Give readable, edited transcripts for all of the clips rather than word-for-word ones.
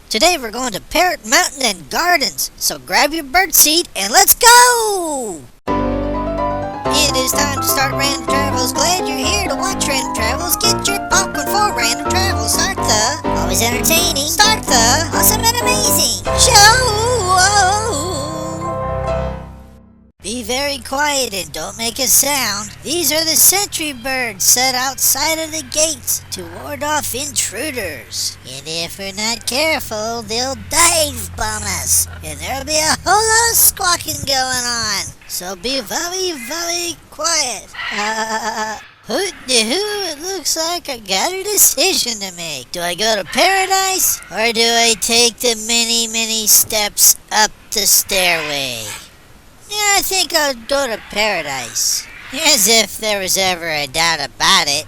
Today we're going to Parrot Mountain Gardens, so grab your bird seat and let's go! It is time to start Random Travels. Glad you're here to watch Random Travels. Get your popcorn for Random Travels. Start the always entertaining, start the awesome and amazing show! Be very quiet and don't make a sound. These are the sentry birds set outside of the gates to ward off intruders. And if we're not careful, they'll dive bomb us. And there'll be a whole lot of squawking going on. So be very, very quiet. Hoot de hoo, it looks like I got a decision to make. Do I go to paradise or do I take the many, many steps up the stairway? Yeah, I think I'll go to paradise. As if there was ever a doubt about it.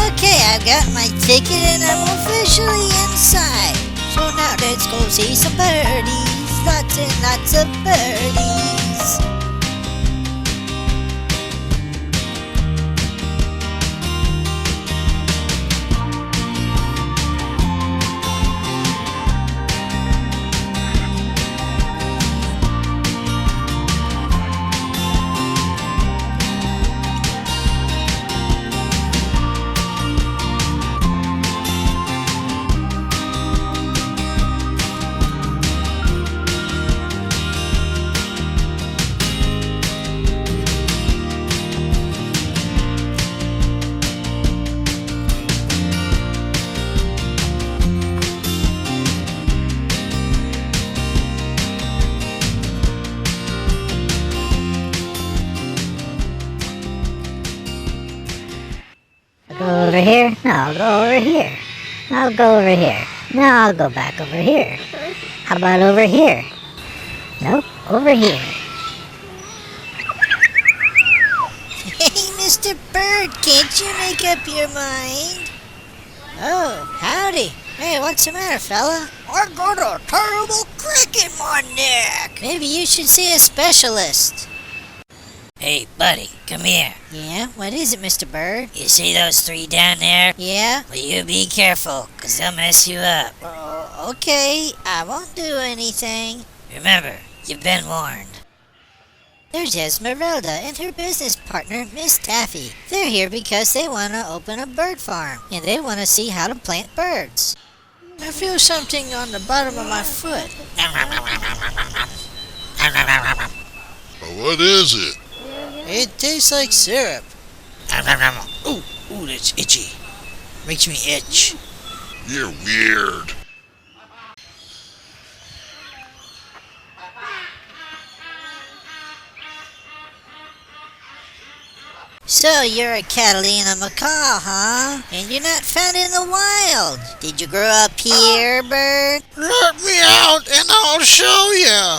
Okay, I've got my ticket and I'm officially inside. So now let's go see some birdies. Lots and lots of birdies. Go over here. No, I'll go over here. I'll go over here. Now I'll go back over here. How about over here? Nope, over here. Hey, Mr. Bird, can't you make up your mind? Oh, howdy. Hey, what's the matter, fella? I got a terrible crick in my neck. Maybe you should see a specialist. Hey, buddy, come here. Yeah? What is it, Mr. Bird? You see those three down there? Yeah? Well, you be careful, 'cause they'll mess you up. Okay, I won't do anything. Remember, you've been warned. There's Esmeralda and her business partner, Miss Taffy. They're here because they want to open a bird farm, and they want to see how to plant birds. I feel something on the bottom of my foot. What is it? It tastes like syrup. Ooh, that's itchy. Makes me itch. You're weird. So you're a Catalina macaw, huh? And you're not found in the wild. Did you grow up here, Bird? Let me out and I'll show you.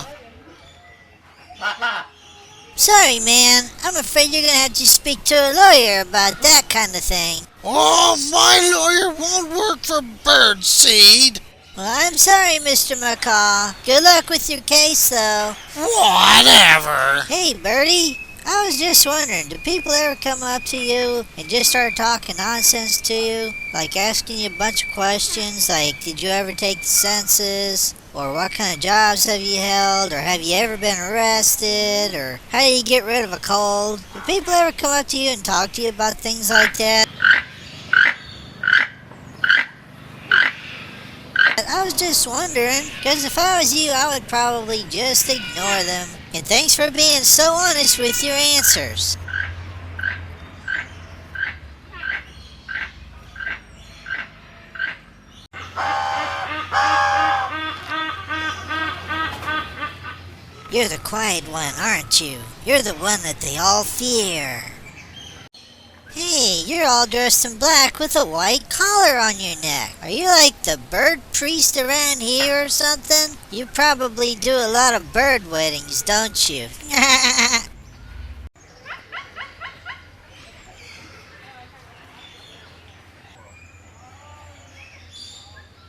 Sorry, man. I'm afraid you're gonna have to speak to a lawyer about that kind of thing. Oh, my lawyer won't work for birdseed. Well, I'm sorry, Mr. Macaw. Good luck with your case, though. Whatever. Hey, Birdie. I was just wondering, do people ever come up to you and just start talking nonsense to you? Like asking you a bunch of questions, like, did you ever take the census? Or what kind of jobs have you held? Or have you ever been arrested? Or how do you get rid of a cold? Do people ever come up to you and talk to you about things like that? I was just wondering, because if I was you, I would probably just ignore them. And thanks for being so honest with your answers. You're the quiet one, aren't you? You're the one that they all fear. Hey, you're all dressed in black with a white collar on your neck. Are you like the bird priest around here or something? You probably do a lot of bird weddings, don't you?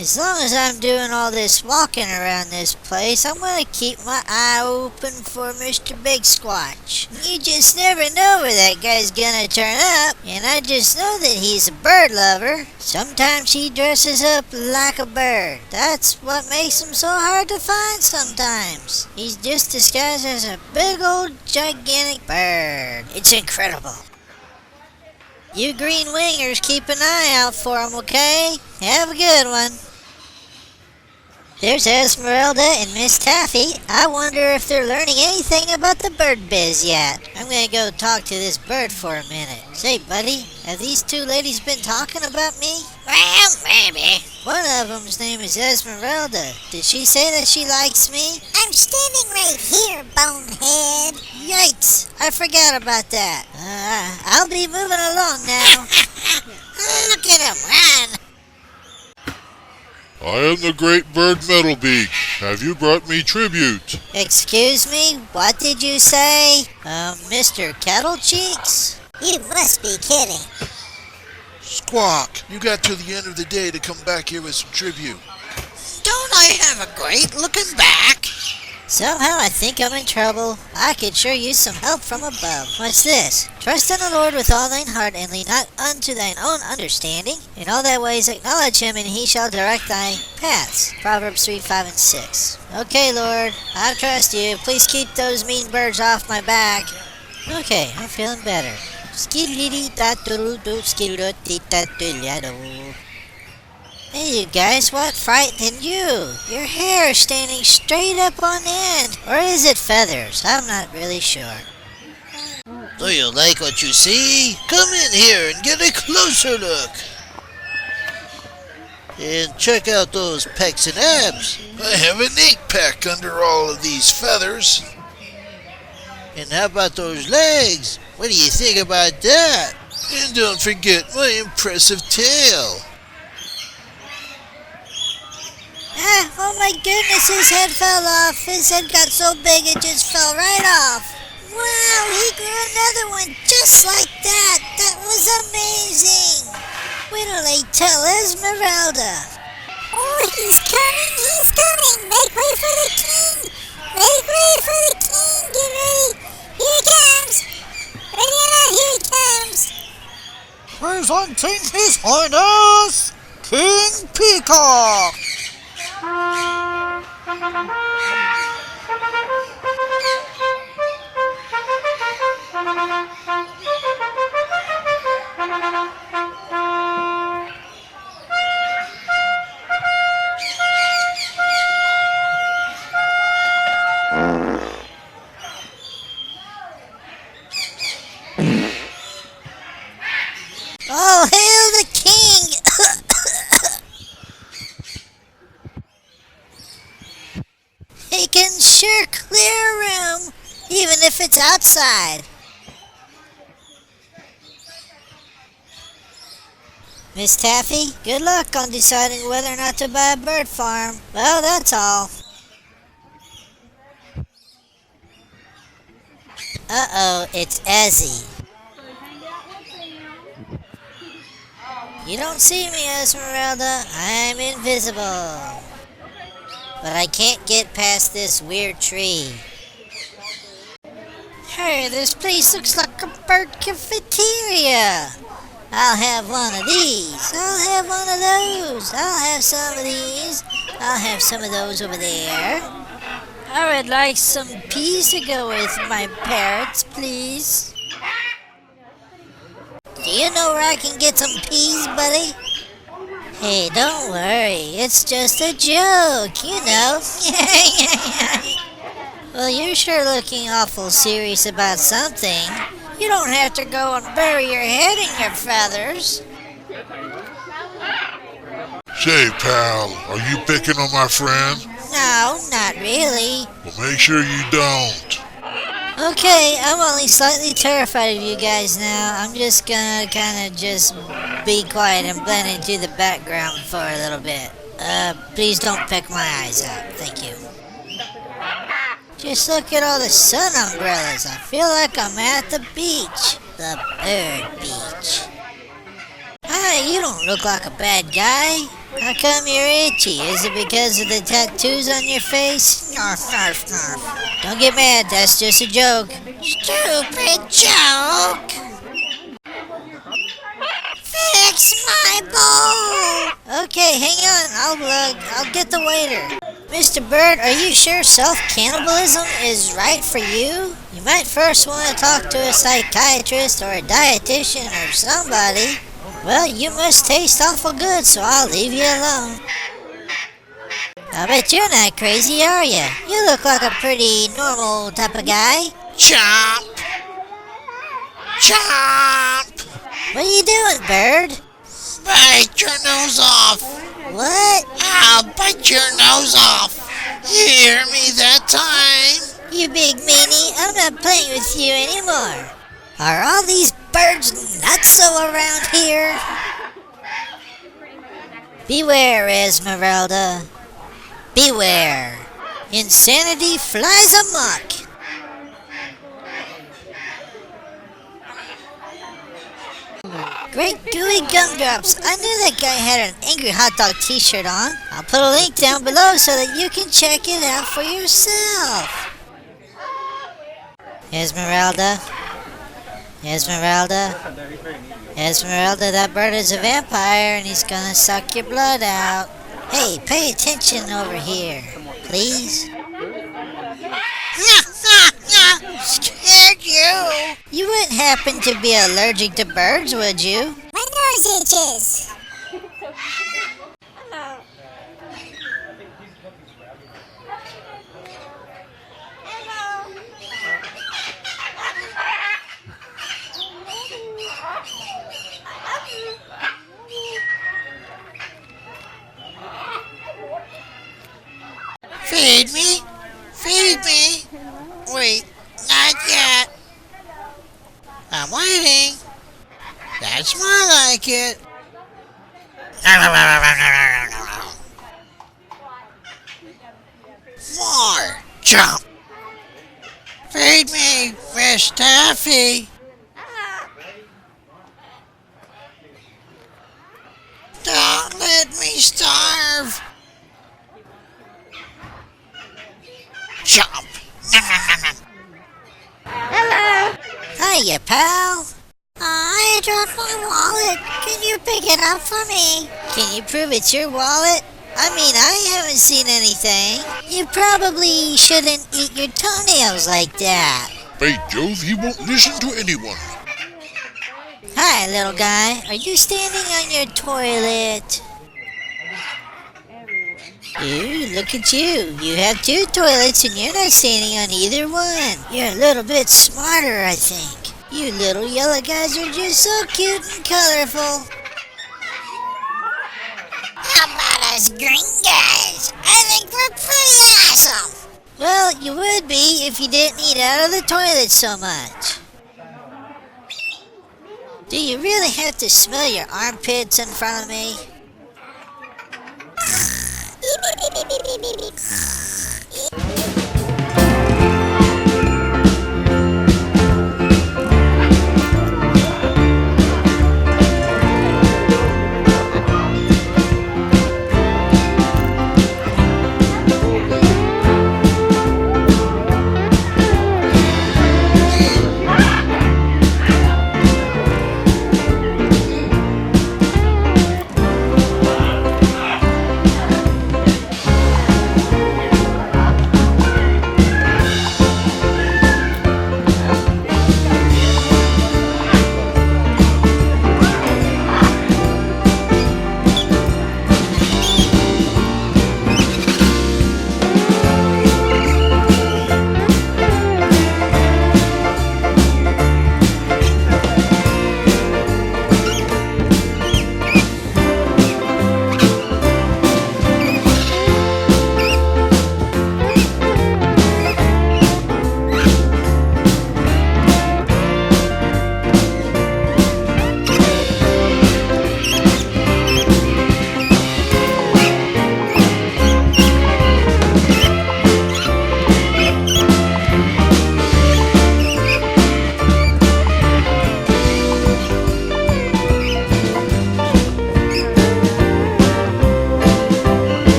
As long as I'm doing all this walking around this place, I'm gonna keep my eye open for Mr. Big Squatch. You just never know where that guy's gonna turn up, and I just know that he's a bird lover. Sometimes he dresses up like a bird. That's what makes him so hard to find sometimes. He's just disguised as a big old gigantic bird. It's incredible. You green wingers keep an eye out for him, okay? Have a good one. There's Esmeralda and Miss Taffy. I wonder if they're learning anything about the bird biz yet. I'm gonna go talk to this bird for a minute. Say, buddy, have these two ladies been talking about me? Well, maybe. One of them's name is Esmeralda. Did she say that she likes me? I'm standing right here, bonehead. Yikes, I forgot about that. I'll be moving along now. Look at him run. I am the great bird Metalbeak. Have you brought me tribute? Excuse me, what did you say? Mr. Kettle Cheeks? You must be kidding. Squawk, you got till the end of the day to come back here with some tribute. Don't I have a great looking back? Somehow I think I'm in trouble. I could sure use some help from above. What's this? Trust in the Lord with all thine heart, and lean not unto thine own understanding. In all thy ways acknowledge him, and he shall direct thy paths. Proverbs 3, 5, and 6. Okay, Lord, I trust you. Please keep those mean birds off my back. Okay, I'm feeling better. Hey, you guys, what frightened you? Your hair is standing straight up on end. Or is it feathers? I'm not really sure. Do you like what you see? Come in here and get a closer look. And check out those pecs and abs. I have an 8-pack under all of these feathers. And how about those legs? What do you think about that? And don't forget my impressive tail. Oh my goodness, his head fell off. His head got so big it just fell right off. Wow, he grew another one just like that. That was amazing. Wait till I tell Esmeralda. Oh, he's coming, he's coming. Make way for the king. Make way for the king. Get ready. Here he comes. Ready or not, here he comes. Presenting His Highness, King Peacock. Oh, hail the king! He can sure clear a room, even if it's outside. Miss Taffy, good luck on deciding whether or not to buy a bird farm. Well, that's all. Uh-oh, it's Ezzy. You don't see me, Esmeralda. I'm invisible. But I can't get past this weird tree. Hey, this place looks like a bird cafeteria. I'll have one of these. I'll have one of those. I'll have some of these. I'll have some of those over there. I would like some peas to go with my parrots, please. Do you know where I can get some peas, buddy? Hey, don't worry. It's just a joke, you know. Well, you're sure looking awful serious about something. You don't have to go and bury your head in your feathers. Say, pal, are you picking on my friend? No, not really. Well, make sure you don't. Okay, I'm only slightly terrified of you guys now. I'm just gonna kinda just be quiet and blend into the background for a little bit. Please don't peck my eyes out. Thank you. Just look at all the sun umbrellas. I feel like I'm at the beach. The bird beach. Hi, you don't look like a bad guy. How come you're itchy? Is it because of the tattoos on your face? Narf, narf, narf. Don't get mad, that's just a joke. Stupid joke. Fix my bowl. Okay, hang on. I'll get the waiter. Mr. Bird, are you sure self-cannibalism is right for you? You might first want to talk to a psychiatrist or a dietitian or somebody. Well, you must taste awful good, so I'll leave you alone. I bet you're not crazy, are you? You look like a pretty normal type of guy. Chomp! Chomp! What are you doing, Bird? Bite your nose off! What? I'll bite your nose off! You hear me that time? You big meanie, I'm not playing with you anymore. Are all these birds nutso around here? Beware, Esmeralda. Beware. Insanity flies amok. Great gooey gumdrops. I knew that guy had an Angry Hot Dog t-shirt on. I'll put a link down below so that you can check it out for yourself. Esmeralda. Esmeralda. Esmeralda, that bird is a vampire and he's gonna suck your blood out. Hey, pay attention over here, please. Scared you! You wouldn't happen to be allergic to birds, would you? My nose itches. Feed me! Feed me! Wait, not yet. I'm waiting. That's more like it. More! Jump! Feed me, fresh taffy! Don't let me starve! Jump! Hiya, pal. I dropped my wallet. Can you pick it up for me? Can you prove it's your wallet? I mean, I haven't seen anything. You probably shouldn't eat your toenails like that. By Jove, he won't listen to anyone. Hi, little guy. Are you standing on your toilet? Ooh, look at you. You have two toilets and you're not standing on either one. You're a little bit smarter, I think. You little yellow guys are just so cute and colorful. How about us green guys? I think we're pretty awesome. Well, you would be if you didn't eat out of the toilet so much. Do you really have to smell your armpits in front of me?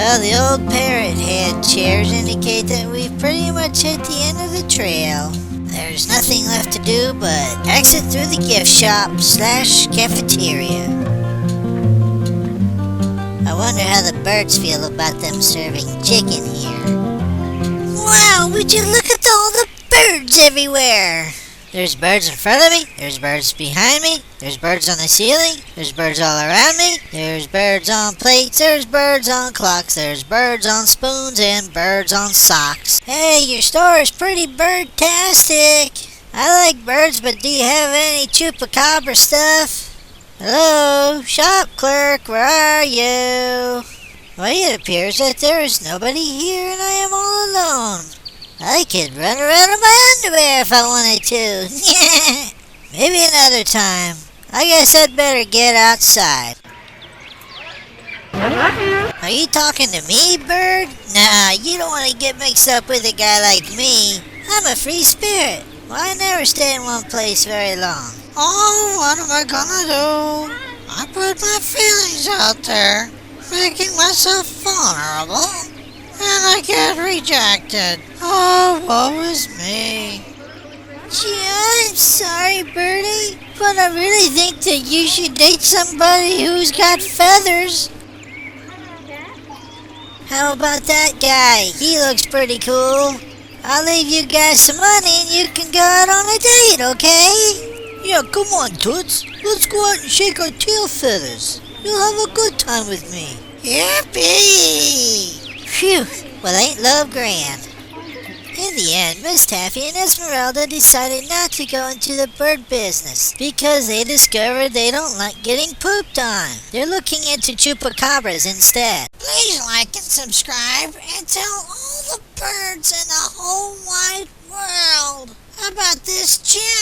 Well, the old parrot head chairs indicate that we've pretty much hit the end of the trail. There's nothing left to do but exit through the gift shop / cafeteria. I wonder how the birds feel about them serving chicken here. Wow, would you look at all the birds everywhere? There's birds in front of me, there's birds behind me, there's birds on the ceiling, there's birds all around me, there's birds on plates, there's birds on clocks, there's birds on spoons, and birds on socks. Hey, your store is pretty bird-tastic. I like birds, but do you have any chupacabra stuff? Hello, shop clerk, where are you? Well, it appears that there is nobody here and I am all alone. I could run around in my underwear if I wanted to. Maybe another time. I guess I'd better get outside. Are you talking to me, bird? Nah, you don't want to get mixed up with a guy like me. I'm a free spirit. Well, I never stay in one place very long. Oh, what am I gonna do? I put my feelings out there, making myself vulnerable, and I get rejected. Oh, woe is me. Gee, I'm sorry, Birdie, but I really think that you should date somebody who's got feathers. How about that guy? He looks pretty cool. I'll leave you guys some money and you can go out on a date, okay? Yeah, come on, Toots. Let's go out and shake our tail feathers. You'll have a good time with me. Yippee! Phew, well, ain't love grand? In the end, Miss Taffy and Esmeralda decided not to go into the bird business because they discovered they don't like getting pooped on. They're looking into chupacabras instead. Please like and subscribe and tell all the birds in the whole wide world about this channel.